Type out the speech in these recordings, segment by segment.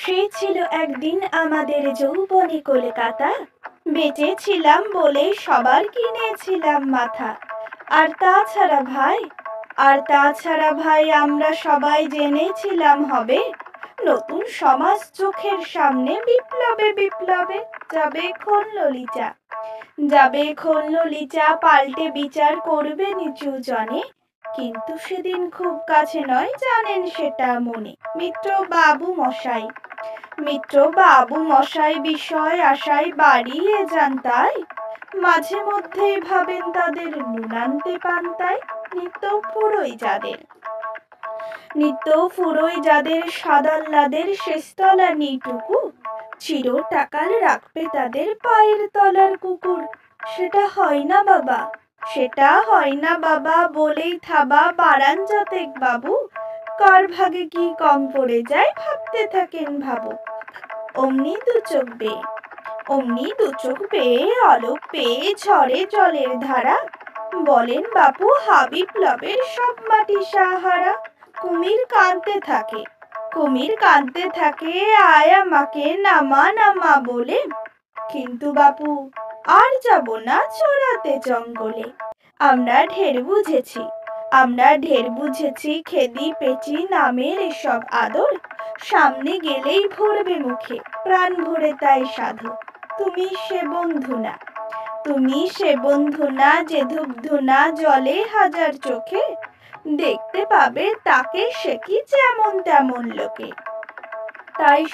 সে ছিল একদিন আমাদের যৌবনে কলকাতা। বেঁচে ছিলাম বলে সবার কিনেছিলাম মাথা। আর তাছাড়া ভাই আমরা সবাই জেনেছিলাম হবে নতুন সমাজ চোখের সামনে বিপ্লবে বিপ্লবে। যাবে খুন ললিতা পাল্টে বিচার করবে নিচু জনে। কিন্তু সেদিন খুব কাছে নয়, জানেন সেটা মনে। মিত্র বাবু মশাই বিষয় আশায় বাড়িয়ে যান তাই। মাঝে মধ্যেই ভাবেন তাদের নুন আনতে পান্তায়। নিত্য ফুরোয় যাদের সাদাল্লাদের শেষতলা নিটুকু, চির টাকাল রাখবে তাদের পায়ের তলার কুকুর। সেটা হয় না বাবা বলেই থাবা বাড়ান যতেক বাবু। কার ভাগে কি কম পড়ে যায় ভাবতে থাকেন ভাবু। অমনি দু চোখ বেয়ে অলোক পেয়ে ঝরে জলের ধারা। বলেন বাপু হা বিপ্লবের সব মাটি সাহারা। কুমির কাঁদতে থাকে আয় আমাকে নামা নামা বলে। কিন্তু বাপু আর যাব না চড়াতে জঙ্গলে। আমরা ঢের বুঝেছি খেদি পেচি নামের এসব আদর। সামনে গেলেই ভরবে মুখে প্রাণ ভরে তাই সাধু। তুমি সে বন্ধু না যে ধূপধুনা জলে হাজার চোখে। দেখতে পাবে তাকে সে কি যেমন তেমন লোকে। তাই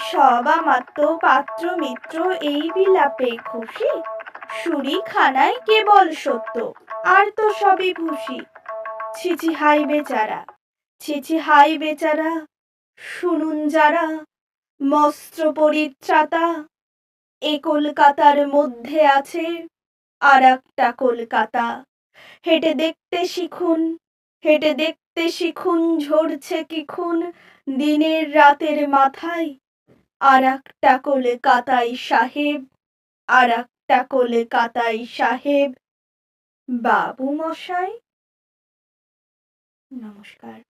সব আমাত্ম পাত্র মিত্র এই বিলাপে খুশি। শুঁড়িখানায় কেবল সত্য আর তো সবই ভুসি। ছিছি হাই বেচারা শুনুন যারা মস্ত্র পরিত্রাতা। এ কলকাতার মধ্যে আছে আর একটা কলকাতা। হেঁটে দেখতে শিখুন ঝরছে কি খুন দিনের রাতের মাথায়। আর একটা কলকাতাই সাহেব বাবু মশাই। নমস্কার।